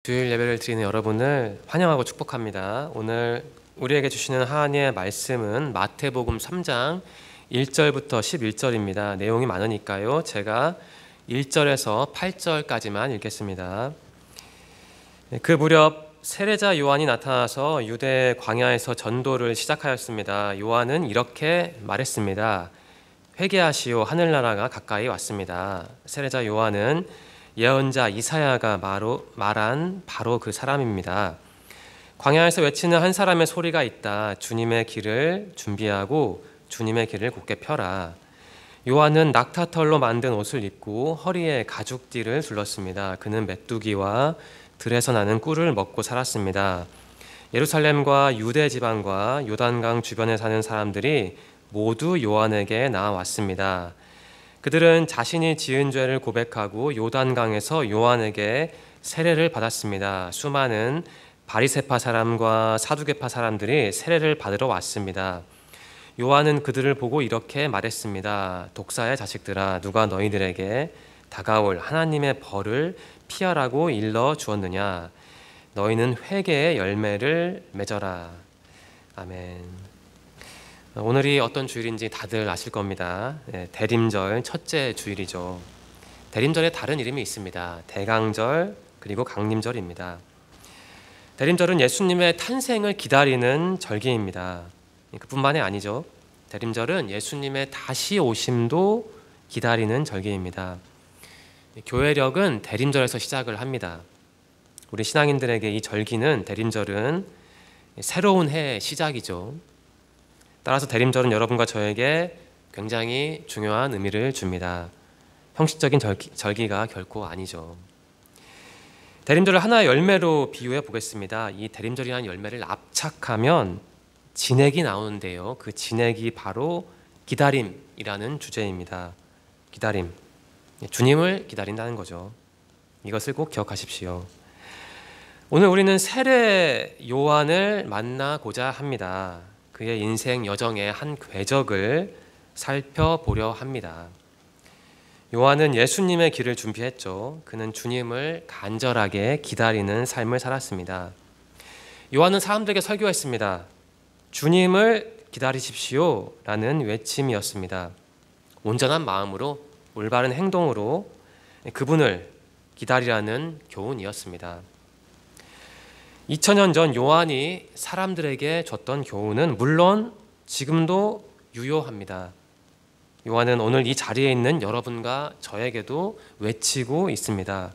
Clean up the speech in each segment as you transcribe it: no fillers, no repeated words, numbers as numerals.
주일 예배를 드리는 여러분을 환영하고 축복합니다. 오늘 우리에게 주시는 하나님의 말씀은 마태복음 3장 1절부터 11절입니다. 내용이 많으니까요. 제가 1절에서 8절까지만 읽겠습니다. 그 무렵 세례자 요한이 나타나서 유대 광야에서 전도를 시작하였습니다. 요한은 이렇게 말했습니다. 회개하시오, 하늘나라가 가까이 왔습니다. 세례자 요한은 예언자 이사야가 말한 바로 그 사람입니다. 광야에서 외치는 한 사람의 소리가 있다. 주님의 길을 준비하고 주님의 길을 곧게 펴라. 요한은 낙타털로 만든 옷을 입고 허리에 가죽띠를 둘렀습니다. 그는 메뚜기와 들에서 나는 꿀을 먹고 살았습니다. 예루살렘과 유대 지방과 요단강 주변에 사는 사람들이 모두 요한에게 나아왔습니다. 그들은 자신이 지은 죄를 고백하고 요단강에서 요한에게 세례를 받았습니다. 수많은 바리새파 사람과 사두개파 사람들이 세례를 받으러 왔습니다. 요한은 그들을 보고 이렇게 말했습니다. 독사의 자식들아, 누가 너희들에게 다가올 하나님의 벌을 피하라고 일러 주었느냐? 너희는 회개의 열매를 맺어라. 아멘. 오늘이 어떤 주일인지 다들 아실 겁니다. 대림절 첫째 주일이죠. 대림절에 다른 이름이 있습니다. 대강절 그리고 강림절입니다. 대림절은 예수님의 탄생을 기다리는 절기입니다. 그뿐만이 아니죠. 대림절은 예수님의 다시 오심도 기다리는 절기입니다. 교회력은 대림절에서 시작을 합니다. 우리 신앙인들에게 이 절기는, 대림절은 새로운 해의 시작이죠. 따라서 대림절은 여러분과 저에게 굉장히 중요한 의미를 줍니다. 형식적인 절기가 결코 아니죠. 대림절을 하나의 열매로 비유해 보겠습니다. 이 대림절이라는 열매를 압착하면 진액이 나오는데요. 그 진액이 바로 기다림이라는 주제입니다. 기다림. 주님을 기다린다는 거죠. 이것을 꼭 기억하십시오. 오늘 우리는 세례 요한을 만나고자 합니다. 그의 인생 여정의 한 궤적을 살펴보려 합니다. 요한은 예수님의 길을 준비했죠. 그는 주님을 간절하게 기다리는 삶을 살았습니다. 요한은 사람들에게 설교했습니다. 주님을 기다리십시오 라는 외침이었습니다. 온전한 마음으로, 올바른 행동으로 그분을 기다리라는 교훈이었습니다. 2000년 전 요한이 사람들에게 줬던 교훈은 물론 지금도 유효합니다. 요한은 오늘 이 자리에 있는 여러분과 저에게도 외치고 있습니다.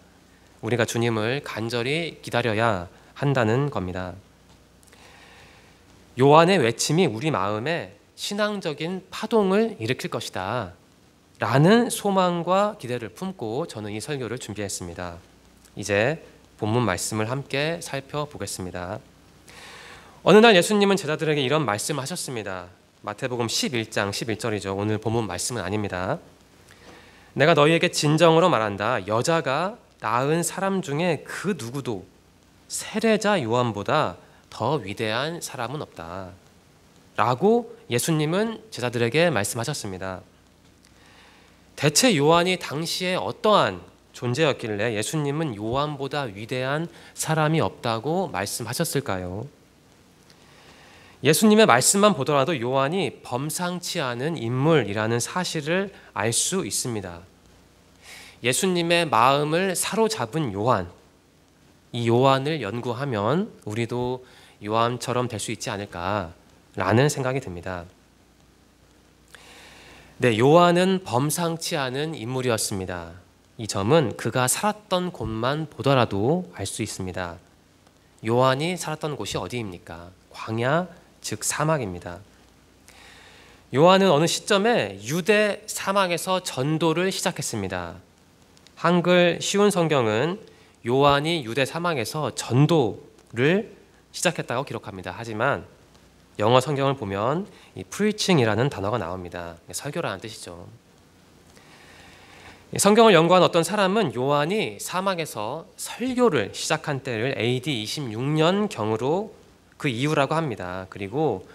우리가 주님을 간절히 기다려야 한다는 겁니다. 요한의 외침이 우리 마음에 신앙적인 파동을 일으킬 것이다 라는 소망과 기대를 품고 저는 이 설교를 준비했습니다. 이제 본문 말씀을 함께 살펴보겠습니다. 어느 날 예수님은 제자들에게 이런 말씀을 하셨습니다. 마태복음 11장 11절이죠. 오늘 본문 말씀은 아닙니다. 내가 너희에게 진정으로 말한다. 여자가 낳은 사람 중에 그 누구도 세례자 요한보다 더 위대한 사람은 없다 라고 예수님은 제자들에게 말씀하셨습니다. 대체 요한이 당시에 어떠한 존재였길래 예수님은 요한보다 위대한 사람이 없다고 말씀하셨을까요? 예수님의 말씀만 보더라도 요한이 범상치 않은 인물이라는 사실을 알 수 있습니다. 예수님의 마음을 사로잡은 요한, 이 요한을 연구하면 우리도 요한처럼 될 수 있지 않을까라는 생각이 듭니다. 네, 요한은 범상치 않은 인물이었습니다. 이 점은 그가 살았던 곳만 보더라도 알 수 있습니다. 요한이 살았던 곳이 어디입니까? 광야, 즉 사막입니다. 요한은 어느 시점에 유대 사막에서 전도를 시작했습니다. 한글 쉬운 성경은 요한이 유대 사막에서 전도를 시작했다고 기록합니다. 하지만 영어 성경을 보면 이 preaching이라는 단어가 나옵니다. 설교라는 뜻이죠. 성경을 연구한 어떤 사람은 요한이 사막에서 설교를 시작한 때를 AD 26년경으로 그 이유라고 합니다. 그리고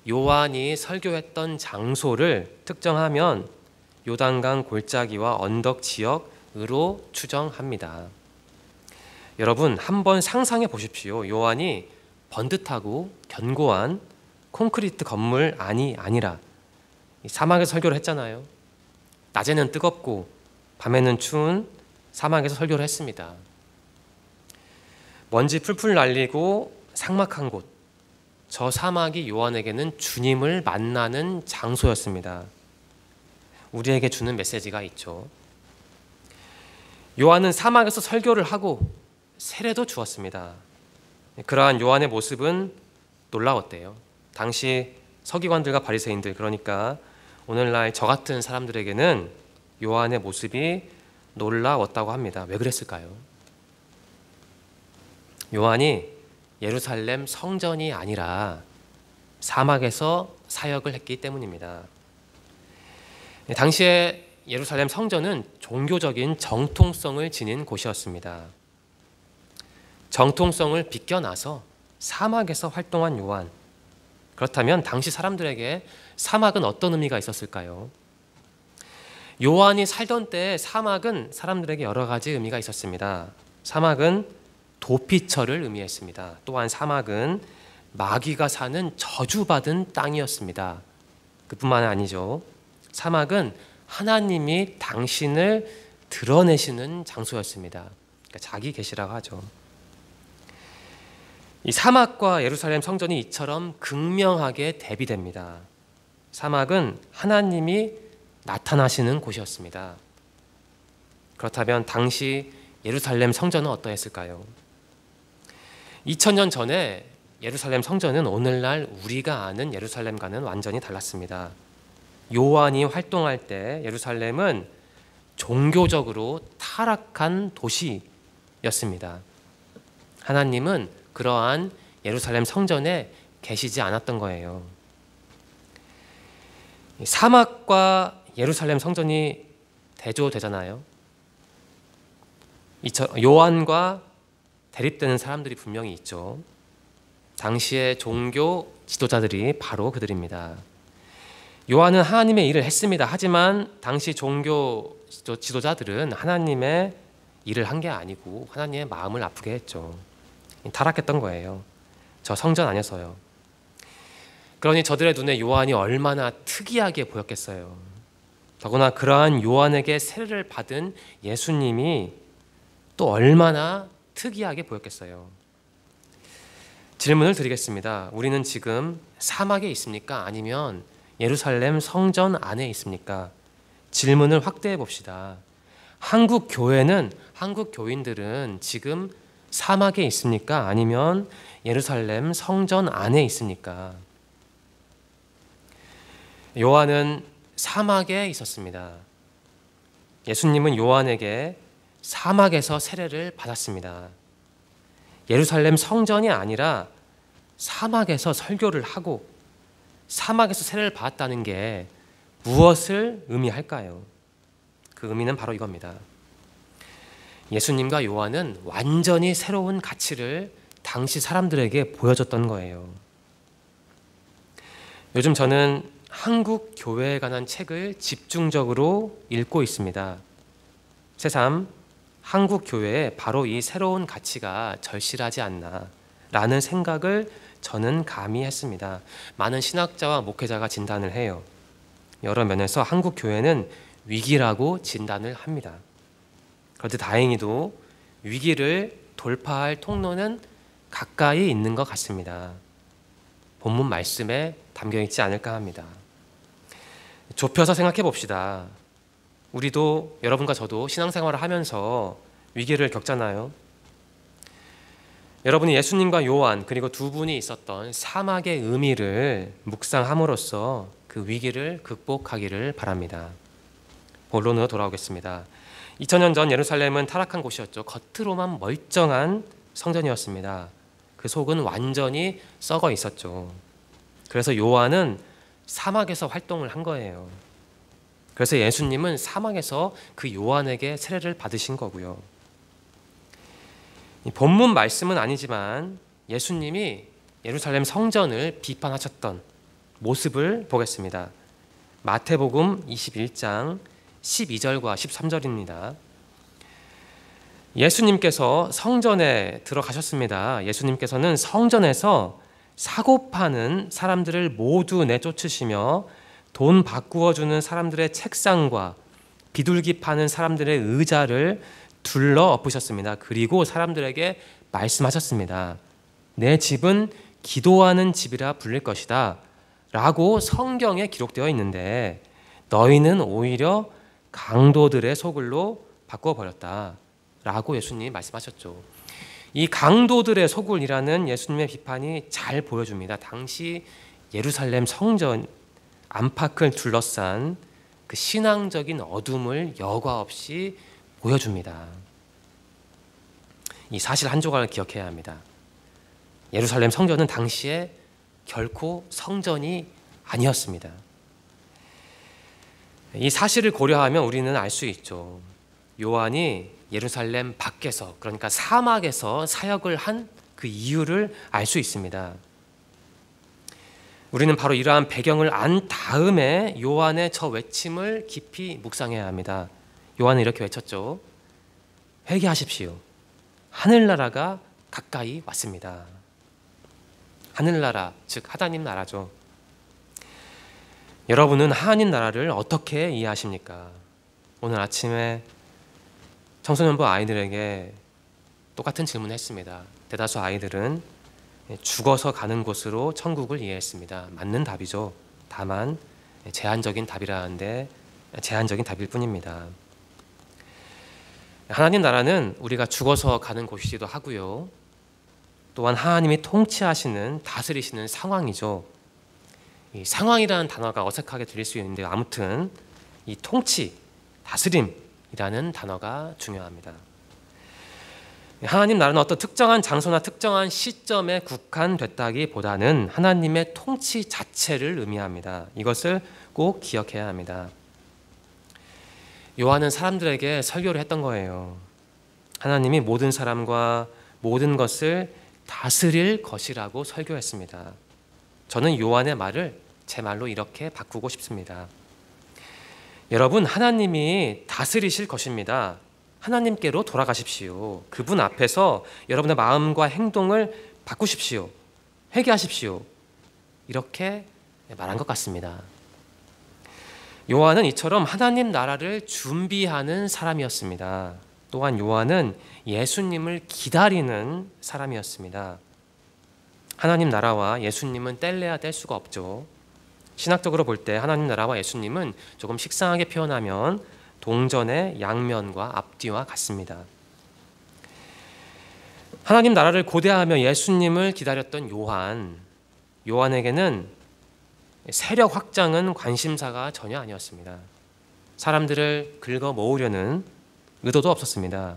요한이 설교했던 장소를 특정하면 요단강 골짜기와 언덕 지역으로 추정합니다. 여러분 한번 상상해 보십시오. 요한이 번듯하고 견고한 콘크리트 건물 아니라 사막에서 설교를 했잖아요. 낮에는 뜨겁고 밤에는 추운 사막에서 설교를 했습니다. 먼지 풀풀 날리고 삭막한 곳, 저 사막이 요한에게는 주님을 만나는 장소였습니다. 우리에게 주는 메시지가 있죠. 요한은 사막에서 설교를 하고 세례도 주었습니다. 그러한 요한의 모습은 놀라웠대요. 당시 서기관들과 바리새인들, 그러니까 오늘날 저 같은 사람들에게는 요한의 모습이 놀라웠다고 합니다. 왜 그랬을까요? 요한이 예루살렘 성전이 아니라 사막에서 사역을 했기 때문입니다. 당시에 예루살렘 성전은 종교적인 정통성을 지닌 곳이었습니다. 정통성을 비껴나서 사막에서 활동한 요한, 그렇다면 당시 사람들에게 사막은 어떤 의미가 있었을까요? 요한이 살던 때 사막은 사람들에게 여러 가지 의미가 있었습니다. 사막은 도피처를 의미했습니다. 또한 사막은 마귀가 사는 저주받은 땅이었습니다. 그뿐만 아니죠. 사막은 하나님이 당신을 드러내시는 장소였습니다. 그러니까 자기 계시라고 하죠. 이 사막과 예루살렘 성전이 이처럼 극명하게 대비됩니다. 사막은 하나님이 나타나시는 곳이었습니다. 그렇다면 당시 예루살렘 성전은 어떠했을까요? 2000년 전에 예루살렘 성전은 오늘날 우리가 아는 예루살렘과는 완전히 달랐습니다. 요한이 활동할 때 예루살렘은 종교적으로 타락한 도시였습니다. 하나님은 그러한 예루살렘 성전에 계시지 않았던 거예요. 사막과 예루살렘 성전이 대조되잖아요. 요한과 대립되는 사람들이 분명히 있죠. 당시의 종교 지도자들이 바로 그들입니다. 요한은 하나님의 일을 했습니다. 하지만 당시 종교 지도자들은 하나님의 일을 한 게 아니고 하나님의 마음을 아프게 했죠. 타락했던 거예요. 저 성전 안에서요. 그러니 저들의 눈에 요한이 얼마나 특이하게 보였겠어요. 더구나 그러한 요한에게 세례를 받은 예수님이 또 얼마나 특이하게 보였겠어요. 질문을 드리겠습니다. 우리는 지금 사막에 있습니까? 아니면 예루살렘 성전 안에 있습니까? 질문을 확대해 봅시다. 한국 교회는, 한국 교인들은 지금 사막에 있습니까? 아니면 예루살렘 성전 안에 있습니까? 요한은 사막에 있었습니다. 예수님은 요한에게 사막에서 세례를 받았습니다. 예루살렘 성전이 아니라 사막에서 설교를 하고 사막에서 세례를 받았다는 게 무엇을 의미할까요? 그 의미는 바로 이겁니다. 예수님과 요한은 완전히 새로운 가치를 당시 사람들에게 보여줬던 거예요. 요즘 저는 한국 교회에 관한 책을 집중적으로 읽고 있습니다. 새삼 한국 교회에 바로 이 새로운 가치가 절실하지 않나 라는 생각을 저는 감히 했습니다. 많은 신학자와 목회자가 진단을 해요. 여러 면에서 한국 교회는 위기라고 진단을 합니다. 그런데 다행히도 위기를 돌파할 통로는 가까이 있는 것 같습니다. 본문 말씀에 담겨 있지 않을까 합니다. 좁혀서 생각해 봅시다. 우리도, 여러분과 저도 신앙생활을 하면서 위기를 겪잖아요. 여러분이 예수님과 요한, 그리고 두 분이 있었던 사막의 의미를 묵상함으로써 그 위기를 극복하기를 바랍니다. 본론으로 돌아오겠습니다. 2000년 전 예루살렘은 타락한 곳이었죠. 겉으로만 멀쩡한 성전이었습니다. 그 속은 완전히 썩어 있었죠. 그래서 요한은 사막에서 활동을 한 거예요. 그래서 예수님은 사막에서 그 요한에게 세례를 받으신 거고요. 본문 말씀은 아니지만 예수님이 예루살렘 성전을 비판하셨던 모습을 보겠습니다. 마태복음 21장 12절과 13절입니다. 예수님께서 성전에 들어가셨습니다. 예수님께서는 성전에서 사고 파는 사람들을 모두 내쫓으시며 돈 바꾸어 주는 사람들의 책상과 비둘기 파는 사람들의 의자를 둘러 엎으셨습니다. 그리고 사람들에게 말씀하셨습니다. 내 집은 기도하는 집이라 불릴 것이다 라고 성경에 기록되어 있는데 너희는 오히려 강도들의 소굴로 바꿔버렸다 라고 예수님이 말씀하셨죠. 이 강도들의 소굴이라는 예수님의 비판이 잘 보여줍니다. 당시 예루살렘 성전 안팎을 둘러싼 그 신앙적인 어둠을 여과 없이 보여줍니다. 이 사실 한 조각을 기억해야 합니다. 예루살렘 성전은 당시에 결코 성전이 아니었습니다. 이 사실을 고려하면 우리는 알 수 있죠. 요한이 예루살렘 밖에서, 그러니까 사막에서 사역을 한 그 이유를 알 수 있습니다. 우리는 바로 이러한 배경을 안 다음에 요한의 저 외침을 깊이 묵상해야 합니다. 요한은 이렇게 외쳤죠. 회개하십시오. 하늘나라가 가까이 왔습니다. 하늘나라, 즉 하나님 나라죠. 여러분은 하나님 나라를 어떻게 이해하십니까? 오늘 아침에 청소년부 아이들에게 똑같은 질문을 했습니다. 대다수 아이들은 죽어서 가는 곳으로 천국을 이해했습니다. 맞는 답이죠. 다만 제한적인 답이라는데 제한적인 답일 뿐입니다. 하나님 나라는 우리가 죽어서 가는 곳이기도 하고요. 또한 하나님이 통치하시는, 다스리시는 상황이죠. 이 상황이라는 단어가 어색하게 들릴 수 있는데 아무튼 이 통치, 다스림이라는 단어가 중요합니다. 하나님 나라는 어떤 특정한 장소나 특정한 시점에 국한됐다기보다는 하나님의 통치 자체를 의미합니다. 이것을 꼭 기억해야 합니다. 요한은 사람들에게 설교를 했던 거예요. 하나님이 모든 사람과 모든 것을 다스릴 것이라고 설교했습니다. 저는 요한의 말을 제 말로 이렇게 바꾸고 싶습니다. 여러분, 하나님이 다스리실 것입니다. 하나님께로 돌아가십시오. 그분 앞에서 여러분의 마음과 행동을 바꾸십시오. 회개하십시오. 이렇게 말한 것 같습니다. 요한은 이처럼 하나님 나라를 준비하는 사람이었습니다. 또한 요한은 예수님을 기다리는 사람이었습니다. 하나님 나라와 예수님은 뗄래야 뗄 수가 없죠. 신학적으로 볼 때 하나님 나라와 예수님은 조금 식상하게 표현하면 동전의 양면과 앞뒤와 같습니다. 하나님 나라를 고대하며 예수님을 기다렸던 요한에게는 세력 확장은 관심사가 전혀 아니었습니다. 사람들을 긁어 모으려는 의도도 없었습니다.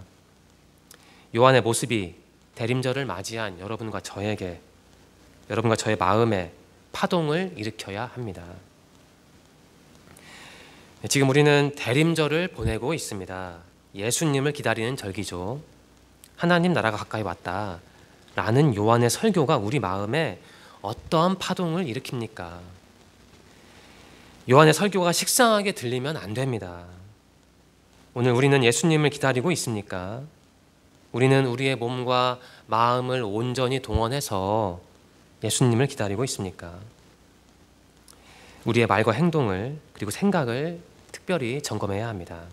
요한의 모습이 대림절을 맞이한 여러분과 저에게, 여러분과 저의 마음에 파동을 일으켜야 합니다. 지금 우리는 대림절을 보내고 있습니다. 예수님을 기다리는 절기죠. 하나님 나라가 가까이 왔다 라는 요한의 설교가 우리 마음에 어떠한 파동을 일으킵니까? 요한의 설교가 식상하게 들리면 안 됩니다. 오늘 우리는 예수님을 기다리고 있습니까? 우리는 우리의 몸과 마음을 온전히 동원해서 예수님을 기다리고 있습니까? 우리의 말과 행동을, 그리고 생각을 특별히 점검해야 합니다.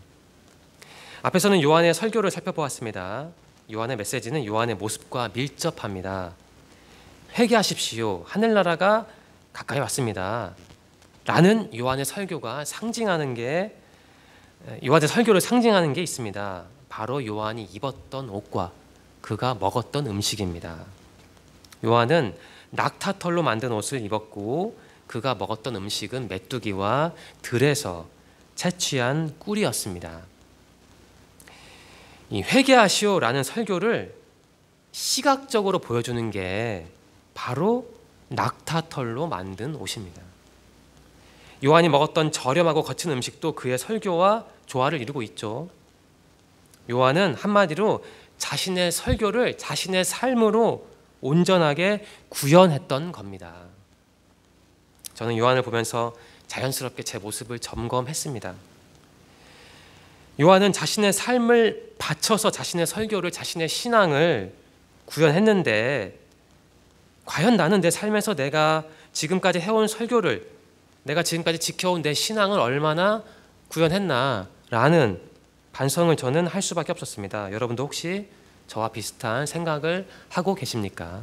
앞에서는 요한의 설교를 살펴보았습니다. 요한의 메시지는 요한의 모습과 밀접합니다. 회개하십시오. 하늘나라가 가까이 왔습니다. 라는 요한의 설교가 상징하는 게, 요한의 설교를 상징하는 게 있습니다. 바로 요한이 입었던 옷과 그가 먹었던 음식입니다. 요한은 낙타털로 만든 옷을 입었고 그가 먹었던 음식은 메뚜기와 들에서 채취한 꿀이었습니다. 이 회개하시오라는 설교를 시각적으로 보여주는 게 바로 낙타털로 만든 옷입니다. 요한이 먹었던 저렴하고 거친 음식도 그의 설교와 조화를 이루고 있죠. 요한은 한마디로 자신의 설교를 자신의 삶으로 온전하게 구현했던 겁니다. 저는 요한을 보면서 자연스럽게 제 모습을 점검했습니다. 요한은 자신의 삶을 바쳐서 자신의 설교를, 자신의 신앙을 구현했는데, 과연 나는 내 삶에서 내가 지금까지 해온 설교를, 내가 지금까지 지켜온 내 신앙을 얼마나 구현했나 라는 반성을 저는 할 수밖에 없었습니다. 여러분도 혹시 저와 비슷한 생각을 하고 계십니까?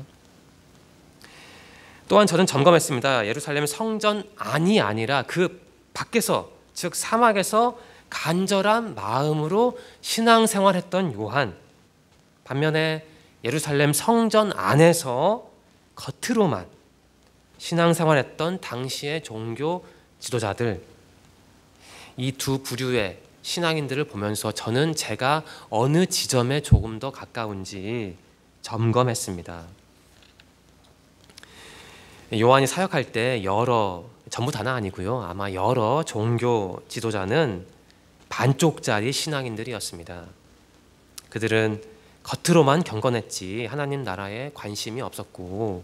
또한 저는 점검했습니다. 예루살렘 성전 안이 아니라 그 밖에서, 즉 사막에서 간절한 마음으로 신앙생활했던 요한, 반면에 예루살렘 성전 안에서 겉으로만 신앙생활했던 당시의 종교 지도자들, 이 두 부류의 신앙인들을 보면서 저는 제가 어느 지점에 조금 더 가까운지 점검했습니다. 요한이 사역할 때 전부 다는 아니고요, 아마 여러 종교 지도자는 반쪽짜리 신앙인들이었습니다. 그들은 겉으로만 경건했지 하나님 나라에 관심이 없었고,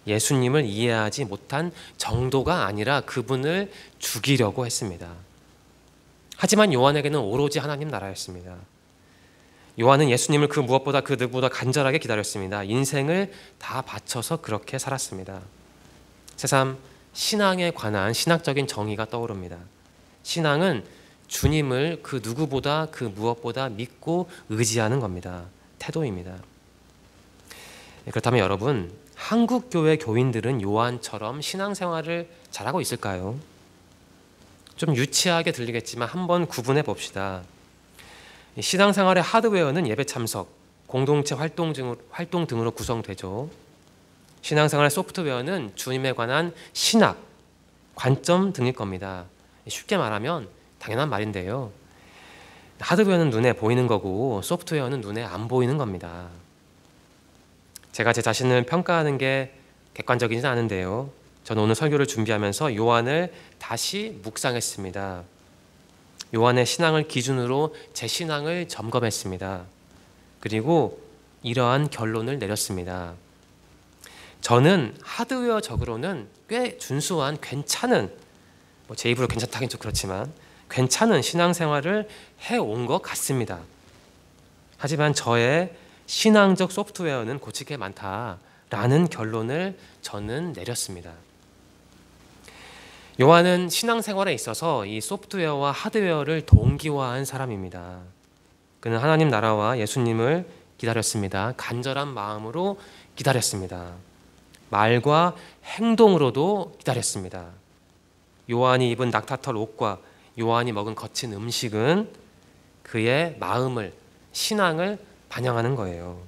예수님을 이해하지 못한 정도가 아니라 그분을 죽이려고 했습니다. 하지만 요한에게는 오로지 하나님 나라였습니다. 요한은 예수님을 그 무엇보다 그 누구보다 간절하게 기다렸습니다. 인생을 다 바쳐서 그렇게 살았습니다. 새삼 신앙에 관한 신학적인 정의가 떠오릅니다. 신앙은 주님을 그 누구보다 그 무엇보다 믿고 의지하는 겁니다. 태도입니다. 그렇다면 여러분, 한국 교회 교인들은 요한처럼 신앙생활을 잘하고 있을까요? 좀 유치하게 들리겠지만 한번 구분해 봅시다. 신앙생활의 하드웨어는 예배 참석, 공동체 활동 등으로 구성되죠. 신앙생활의 소프트웨어는 주님에 관한 신학, 관점 등일 겁니다. 쉽게 말하면 당연한 말인데요, 하드웨어는 눈에 보이는 거고 소프트웨어는 눈에 안 보이는 겁니다. 제가 제 자신을 평가하는 게 객관적이진 않은데요, 저는 오늘 설교를 준비하면서 요한을 다시 묵상했습니다. 요한의 신앙을 기준으로 제 신앙을 점검했습니다. 그리고 이러한 결론을 내렸습니다. 저는 하드웨어적으로는 꽤 준수한 괜찮은, 제 입으로 괜찮다긴 좀 그렇지만 괜찮은 신앙생활을 해온 것 같습니다. 하지만 저의 신앙적 소프트웨어는 고칠 게 많다라는 결론을 저는 내렸습니다. 요한은 신앙생활에 있어서 이 소프트웨어와 하드웨어를 동기화한 사람입니다. 그는 하나님 나라와 예수님을 기다렸습니다. 간절한 마음으로 기다렸습니다. 말과 행동으로도 기다렸습니다. 요한이 입은 낙타털 옷과 요한이 먹은 거친 음식은 그의 마음을, 신앙을 반영하는 거예요.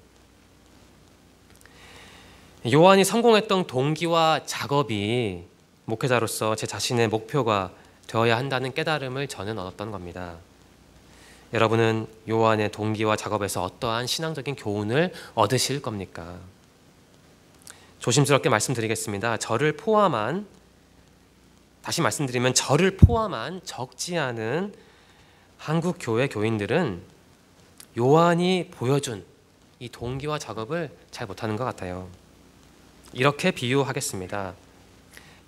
요한이 성공했던 동기와 작업이 목회자로서 제 자신의 목표가 되어야 한다는 깨달음을 저는 얻었던 겁니다. 여러분은 요한의 동기와 작업에서 어떠한 신앙적인 교훈을 얻으실 겁니까? 조심스럽게 말씀드리겠습니다. 다시 말씀드리면 저를 포함한 적지 않은 한국 교회 교인들은 요한이 보여준 이 동기와 작업을 잘 못하는 것 같아요. 이렇게 비유하겠습니다.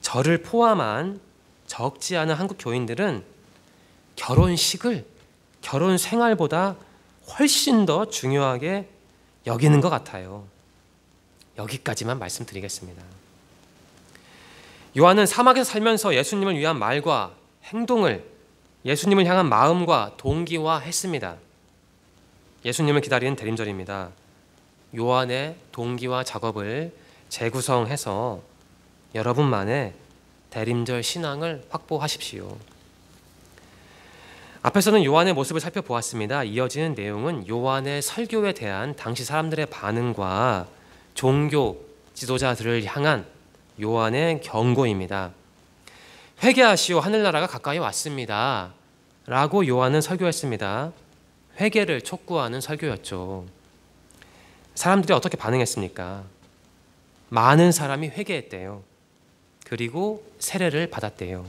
저를 포함한 적지 않은 한국 교인들은 결혼식을 결혼 생활보다 훨씬 더 중요하게 여기는 것 같아요. 여기까지만 말씀드리겠습니다. 요한은 사막에서 살면서 예수님을 위한 말과 행동을, 예수님을 향한 마음과 동기화했습니다. 예수님을 기다리는 대림절입니다. 요한의 동기와 작업을 재구성해서 여러분만의 대림절 신앙을 확보하십시오. 앞에서는 요한의 모습을 살펴보았습니다. 이어지는 내용은 요한의 설교에 대한 당시 사람들의 반응과 종교 지도자들을 향한 요한의 경고입니다. 회개하시오, 하늘나라가 가까이 왔습니다 라고 요한은 설교했습니다. 회개를 촉구하는 설교였죠. 사람들이 어떻게 반응했습니까? 많은 사람이 회개했대요. 그리고 세례를 받았대요.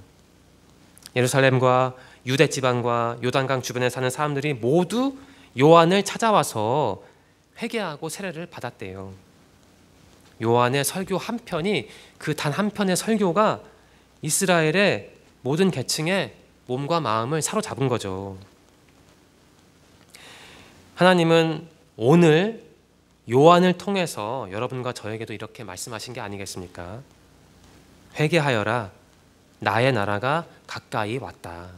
예루살렘과 유대 지방과 요단강 주변에 사는 사람들이 모두 요한을 찾아와서 회개하고 세례를 받았대요. 요한의 설교 한 편이, 그 단 한 편의 설교가 이스라엘의 모든 계층의 몸과 마음을 사로잡은 거죠. 하나님은 오늘 요한을 통해서 여러분과 저에게도 이렇게 말씀하신 게 아니겠습니까? 회개하여라, 나의 나라가 가까이 왔다.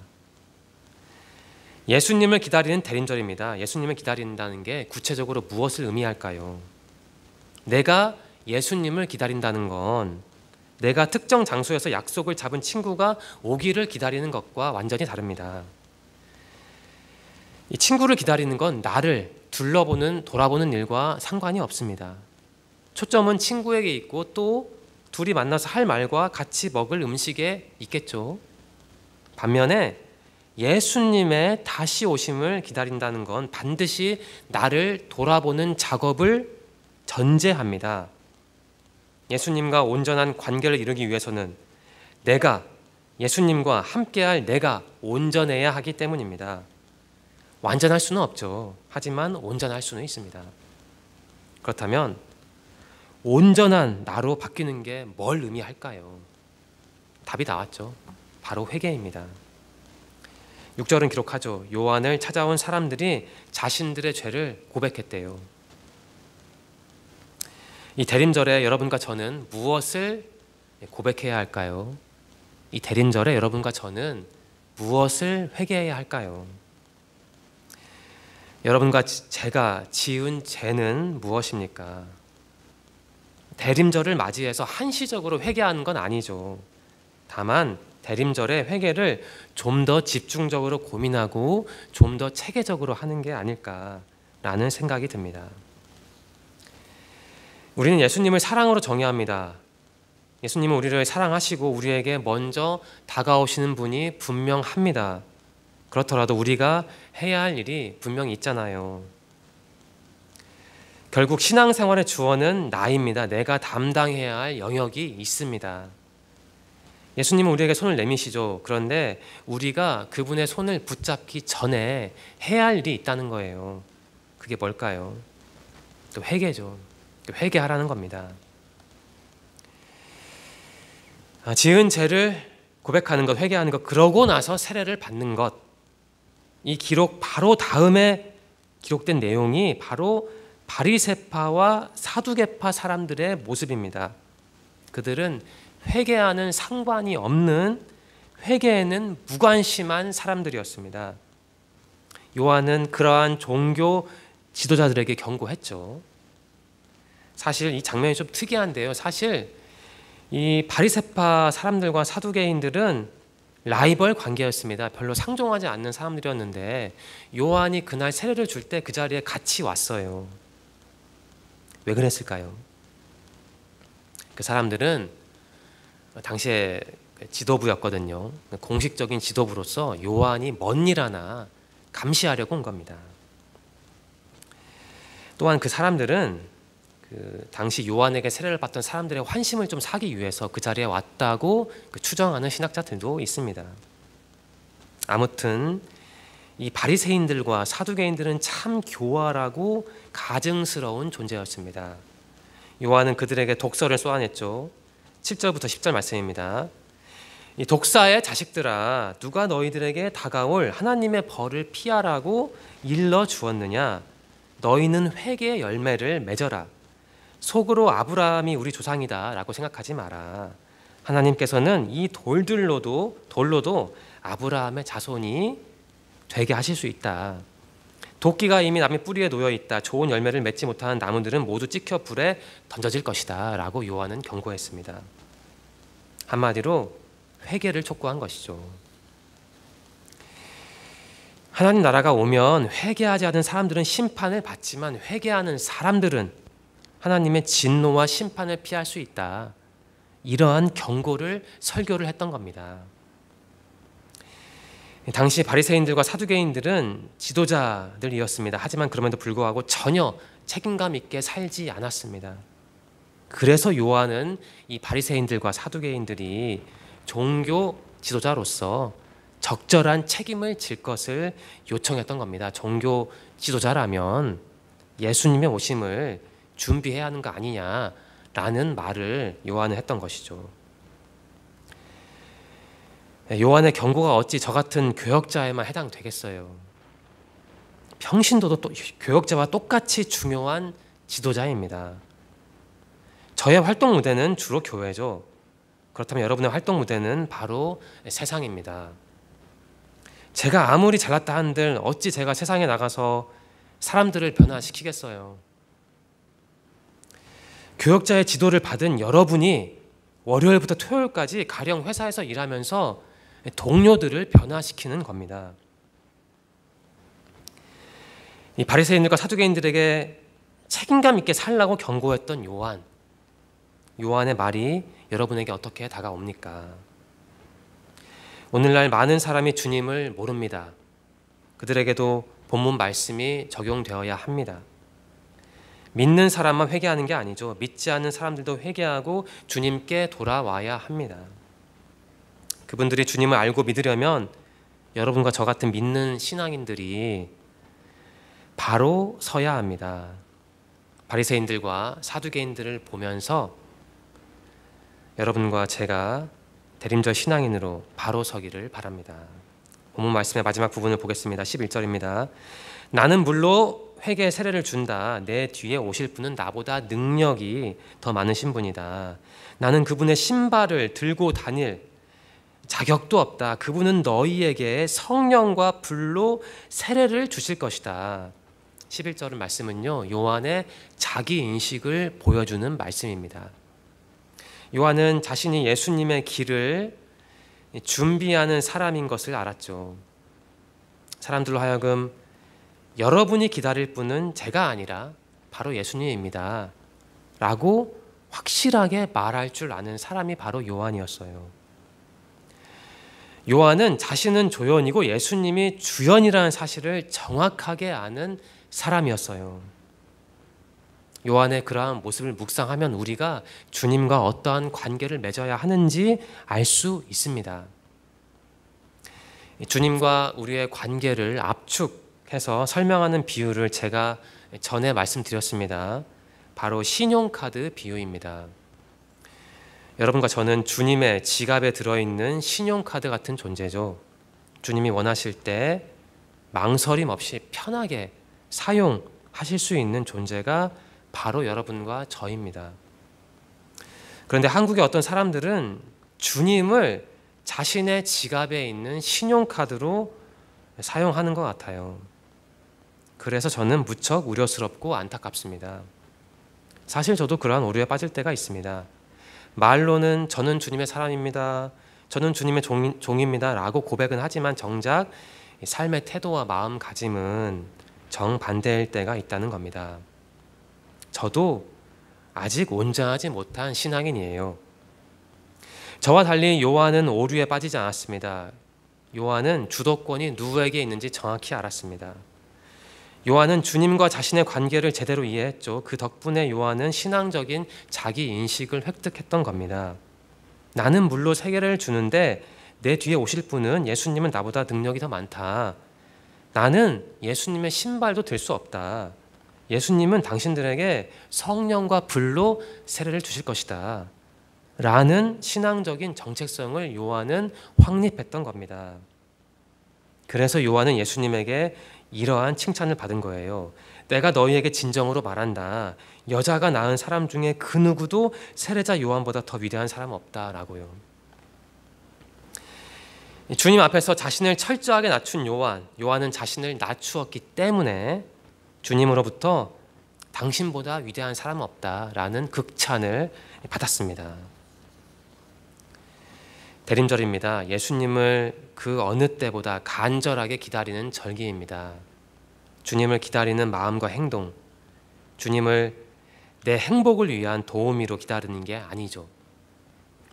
예수님을 기다리는 대림절입니다. 예수님을 기다린다는 게 구체적으로 무엇을 의미할까요? 내가 예수님을 기다린다는 건 내가 특정 장소에서 약속을 잡은 친구가 오기를 기다리는 것과 완전히 다릅니다. 이 친구를 기다리는 건 나를 돌아보는 일과 상관이 없습니다. 초점은 친구에게 있고 또 둘이 만나서 할 말과 같이 먹을 음식에 있겠죠. 반면에 예수님의 다시 오심을 기다린다는 건 반드시 나를 돌아보는 작업을 전제합니다. 예수님과 온전한 관계를 이루기 위해서는 내가 예수님과 함께할 내가 온전해야 하기 때문입니다. 완전할 수는 없죠. 하지만 온전할 수는 있습니다. 그렇다면 온전한 나로 바뀌는 게 뭘 의미할까요? 답이 나왔죠. 바로 회개입니다. 6절은 기록하죠. 요한을 찾아온 사람들이 자신들의 죄를 고백했대요. 이 대림절에 여러분과 저는 무엇을 고백해야 할까요? 이 대림절에 여러분과 저는 무엇을 회개해야 할까요? 여러분과 제가 지은 죄는 무엇입니까? 대림절을 맞이해서 한시적으로 회개하는 건 아니죠. 다만 대림절의 회개를 좀 더 집중적으로 고민하고 좀 더 체계적으로 하는 게 아닐까라는 생각이 듭니다. 우리는 예수님을 사랑으로 정의합니다. 예수님은 우리를 사랑하시고 우리에게 먼저 다가오시는 분이 분명합니다. 그렇더라도 우리가 해야 할 일이 분명히 있잖아요. 결국 신앙생활의 주어는 나입니다. 내가 담당해야 할 영역이 있습니다. 예수님은 우리에게 손을 내미시죠. 그런데 우리가 그분의 손을 붙잡기 전에 해야 할 일이 있다는 거예요. 그게 뭘까요? 또 회개죠. 회개하라는 겁니다. 지은 죄를 고백하는 것, 회개하는 것, 그러고 나서 세례를 받는 것. 이 기록 바로 다음에 기록된 내용이 바로 바리새파와 사두개파 사람들의 모습입니다. 그들은 회개하는 상관이 없는, 회개에는 무관심한 사람들이었습니다. 요한은 그러한 종교 지도자들에게 경고했죠. 사실 이 장면이 좀 특이한데요. 사실 이 바리새파 사람들과 사두개인들은 라이벌 관계였습니다. 별로 상종하지 않는 사람들이었는데 요한이 그날 세례를 줄 때 그 자리에 같이 왔어요. 왜 그랬을까요? 그 사람들은 당시에 지도부였거든요. 공식적인 지도부로서 요한이 뭔 일 하나 감시하려고 온 겁니다. 또한 그 사람들은 당시 요한에게 세례를 받던 사람들의 환심을 좀 사기 위해서 그 자리에 왔다고 추정하는 신학자들도 있습니다. 아무튼 이 바리새인들과 사두개인들은 참 교활하고 가증스러운 존재였습니다. 요한은 그들에게 독설을 쏘아냈죠. 7절부터 10절 말씀입니다. 이 독사의 자식들아, 누가 너희들에게 다가올 하나님의 벌을 피하라고 일러 주었느냐? 너희는 회개의 열매를 맺어라. 속으로 아브라함이 우리 조상이다 라고 생각하지 마라. 하나님께서는 이 돌로도 아브라함의 자손이 되게 하실 수 있다. 도끼가 이미 남의 뿌리에 놓여 있다. 좋은 열매를 맺지 못하는 나무들은 모두 찍혀 불에 던져질 것이다 라고 요한은 경고했습니다. 한마디로 회개를 촉구한 것이죠. 하나님 나라가 오면 회개하지 않은 사람들은 심판을 받지만 회개하는 사람들은 하나님의 진노와 심판을 피할 수 있다. 이러한 경고를 설교를 했던 겁니다. 당시 바리새인들과 사두개인들은 지도자들이었습니다. 하지만 그럼에도 불구하고 전혀 책임감 있게 살지 않았습니다. 그래서 요한은 이 바리새인들과 사두개인들이 종교 지도자로서 적절한 책임을 질 것을 요청했던 겁니다. 종교 지도자라면 예수님의 오심을 준비해야 하는 거 아니냐라는 말을 요한은 했던 것이죠. 요한의 경고가 어찌 저 같은 교역자에만 해당되겠어요. 평신도도 또 교역자와 똑같이 중요한 지도자입니다. 저의 활동 무대는 주로 교회죠. 그렇다면 여러분의 활동 무대는 바로 세상입니다. 제가 아무리 잘났다 한들 어찌 제가 세상에 나가서 사람들을 변화시키겠어요. 교역자의 지도를 받은 여러분이 월요일부터 토요일까지 가령 회사에서 일하면서 동료들을 변화시키는 겁니다. 이 바리새인들과 사두개인들에게 책임감 있게 살라고 경고했던 요한의 말이 여러분에게 어떻게 다가옵니까? 오늘날 많은 사람이 주님을 모릅니다. 그들에게도 본문 말씀이 적용되어야 합니다. 믿는 사람만 회개하는 게 아니죠. 믿지 않는 사람들도 회개하고 주님께 돌아와야 합니다. 그분들이 주님을 알고 믿으려면 여러분과 저 같은 믿는 신앙인들이 바로 서야 합니다. 바리새인들과 사두개인들을 보면서 여러분과 제가 대림절 신앙인으로 바로 서기를 바랍니다. 본문 말씀의 마지막 부분을 보겠습니다. 11절입니다. 나는 물로 회개의 세례를 준다. 내 뒤에 오실 분은 나보다 능력이 더 많으신 분이다. 나는 그분의 신발을 들고 다닐 자격도 없다. 그분은 너희에게 성령과 불로 세례를 주실 것이다. 11절 말씀은요, 요한의 자기 인식을 보여주는 말씀입니다. 요한은 자신이 예수님의 길을 준비하는 사람인 것을 알았죠. 사람들로 하여금 여러분이 기다릴 분은 제가 아니라 바로 예수님입니다 라고 확실하게 말할 줄 아는 사람이 바로 요한이었어요. 요한은 자신은 조연이고 예수님이 주연이라는 사실을 정확하게 아는 사람이었어요. 요한의 그러한 모습을 묵상하면 우리가 주님과 어떠한 관계를 맺어야 하는지 알 수 있습니다. 주님과 우리의 관계를 압축해서 설명하는 비유를 제가 전에 말씀드렸습니다. 바로 신용카드 비유입니다. 여러분과 저는 주님의 지갑에 들어있는 신용카드 같은 존재죠. 주님이 원하실 때 망설임 없이 편하게 사용하실 수 있는 존재가 바로 여러분과 저입니다. 그런데 한국의 어떤 사람들은 주님을 자신의 지갑에 있는 신용카드로 사용하는 것 같아요. 그래서 저는 무척 우려스럽고 안타깝습니다. 사실 저도 그러한 오류에 빠질 때가 있습니다. 말로는 저는 주님의 사람입니다. 저는 주님의 종입니다 라고 고백은 하지만 정작 삶의 태도와 마음가짐은 정반대일 때가 있다는 겁니다. 저도 아직 온전하지 못한 신앙인이에요. 저와 달리 요한은 오류에 빠지지 않았습니다. 요한은 주도권이 누구에게 있는지 정확히 알았습니다. 요한은 주님과 자신의 관계를 제대로 이해했죠. 그 덕분에 요한은 신앙적인 자기 인식을 획득했던 겁니다. 나는 물로 세례를 주는데 내 뒤에 오실 분은 예수님은 나보다 능력이 더 많다. 나는 예수님의 신발도 들 수 없다. 예수님은 당신들에게 성령과 불로 세례를 주실 것이다 라는 신앙적인 정체성을 요한은 확립했던 겁니다. 그래서 요한은 예수님에게 이러한 칭찬을 받은 거예요. 내가 너희에게 진정으로 말한다. 여자가 낳은 사람 중에 그 누구도 세례자 요한보다 더 위대한 사람 없다라고요. 주님 앞에서 자신을 철저하게 낮춘 요한은 자신을 낮추었기 때문에 주님으로부터 당신보다 위대한 사람 없다라는 극찬을 받았습니다. 대림절입니다. 예수님을 그 어느 때보다 간절하게 기다리는 절기입니다. 주님을 기다리는 마음과 행동, 주님을 내 행복을 위한 도우미로 기다리는 게 아니죠.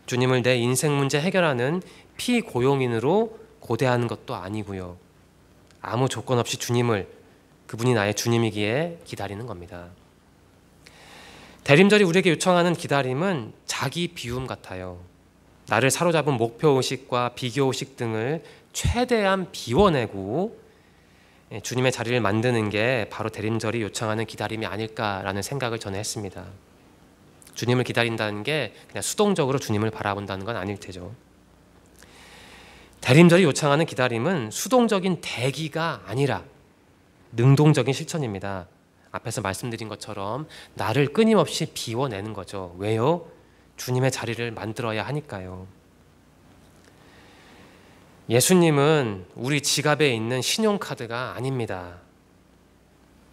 주님을 내 인생 문제 해결하는 피고용인으로 고대하는 것도 아니고요. 아무 조건 없이 그분이 나의 주님이기에 기다리는 겁니다. 대림절이 우리에게 요청하는 기다림은 자기 비움 같아요. 나를 사로잡은 목표의식과 비교의식 등을 최대한 비워내고 주님의 자리를 만드는 게 바로 대림절이 요청하는 기다림이 아닐까라는 생각을 저는 했습니다. 주님을 기다린다는 게 그냥 수동적으로 주님을 바라본다는 건 아닐 테죠. 대림절이 요청하는 기다림은 수동적인 대기가 아니라 능동적인 실천입니다. 앞에서 말씀드린 것처럼 나를 끊임없이 비워내는 거죠. 왜요? 주님의 자리를 만들어야 하니까요. 예수님은 우리 지갑에 있는 신용카드가 아닙니다.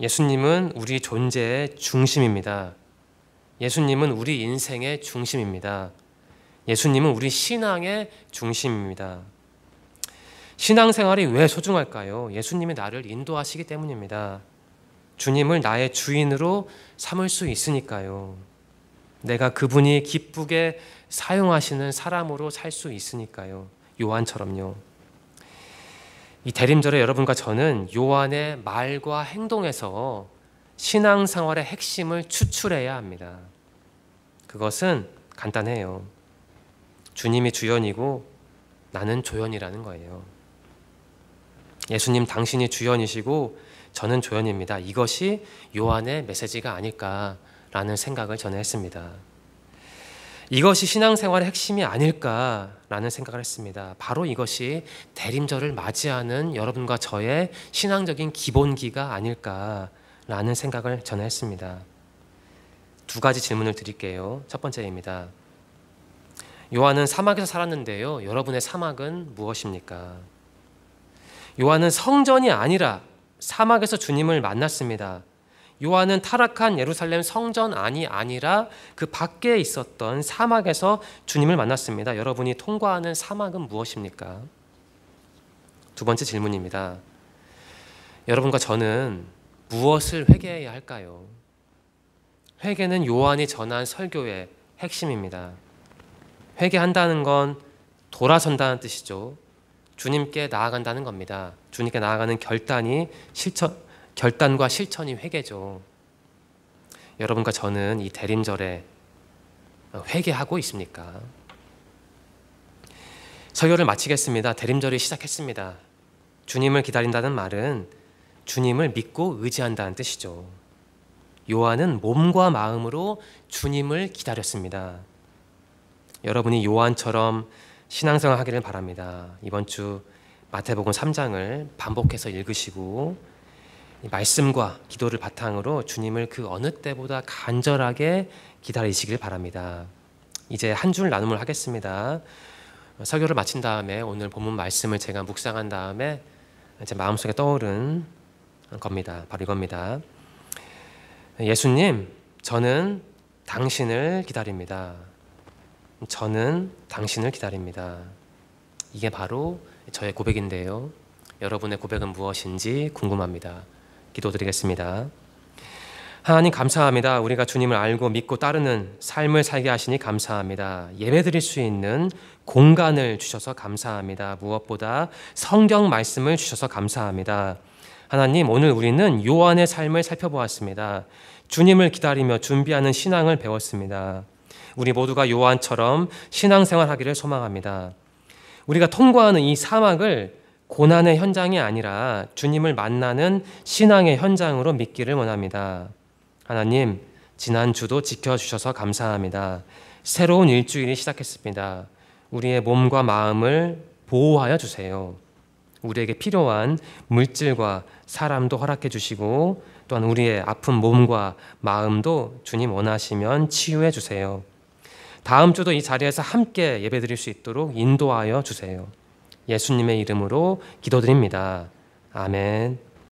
예수님은 우리 존재의 중심입니다. 예수님은 우리 인생의 중심입니다. 예수님은 우리 신앙의 중심입니다. 신앙생활이 왜 소중할까요? 예수님이 나를 인도하시기 때문입니다. 주님을 나의 주인으로 삼을 수 있으니까요. 내가 그분이 기쁘게 사용하시는 사람으로 살 수 있으니까요. 요한처럼요. 이 대림절에 여러분과 저는 요한의 말과 행동에서 신앙생활의 핵심을 추출해야 합니다. 그것은 간단해요. 주님이 주연이고 나는 조연이라는 거예요. 예수님 당신이 주연이시고 저는 조연입니다. 이것이 요한의 메시지가 아닐까라는 생각을 저는 했습니다. 이것이 신앙생활의 핵심이 아닐까라는 생각을 했습니다. 바로 이것이 대림절을 맞이하는 여러분과 저의 신앙적인 기본기가 아닐까라는 생각을 저는 했습니다. 두 가지 질문을 드릴게요. 첫 번째입니다. 요한은 사막에서 살았는데요. 여러분의 사막은 무엇입니까? 요한은 성전이 아니라 사막에서 주님을 만났습니다. 요한은 타락한 예루살렘 성전 안이 아니라 그 밖에 있었던 사막에서 주님을 만났습니다. 여러분이 통과하는 사막은 무엇입니까? 두 번째 질문입니다. 여러분과 저는 무엇을 회개해야 할까요? 회개는 요한이 전한 설교의 핵심입니다. 회개한다는 건 돌아선다는 뜻이죠. 주님께 나아간다는 겁니다. 주님께 나아가는 결단과 실천이 회개죠. 여러분과 저는 이 대림절에 회개하고 있습니까? 설교를 마치겠습니다. 대림절이 시작했습니다. 주님을 기다린다는 말은 주님을 믿고 의지한다는 뜻이죠. 요한은 몸과 마음으로 주님을 기다렸습니다. 여러분이 요한처럼 신앙생활 하기를 바랍니다. 이번 주 마태복음 3장을 반복해서 읽으시고 말씀과 기도를 바탕으로 주님을 그 어느 때보다 간절하게 기다리시길 바랍니다. 이제 한 줄 나눔을 하겠습니다. 설교를 마친 다음에 오늘 본문 말씀을 제가 묵상한 다음에 제 마음속에 떠오른 겁니다. 바로 이겁니다. 예수님, 저는 당신을 기다립니다. 저는 당신을 기다립니다. 이게 바로 저의 고백인데요. 여러분의 고백은 무엇인지 궁금합니다. 기도드리겠습니다. 하나님 감사합니다. 우리가 주님을 알고 믿고 따르는 삶을 살게 하시니 감사합니다. 예배드릴 수 있는 공간을 주셔서 감사합니다. 무엇보다 성경 말씀을 주셔서 감사합니다. 하나님, 오늘 우리는 요한의 삶을 살펴보았습니다. 주님을 기다리며 준비하는 신앙을 배웠습니다. 우리 모두가 요한처럼 신앙생활 하기를 소망합니다. 우리가 통과하는 이 사막을 고난의 현장이 아니라 주님을 만나는 신앙의 현장으로 믿기를 원합니다. 하나님, 지난주도 지켜주셔서 감사합니다. 새로운 일주일이 시작했습니다. 우리의 몸과 마음을 보호하여 주세요. 우리에게 필요한 물질과 사람도 허락해 주시고 또한 우리의 아픈 몸과 마음도 주님 원하시면 치유해 주세요. 다음 주도 이 자리에서 함께 예배드릴 수 있도록 인도하여 주세요. 예수님의 이름으로 기도드립니다. 아멘.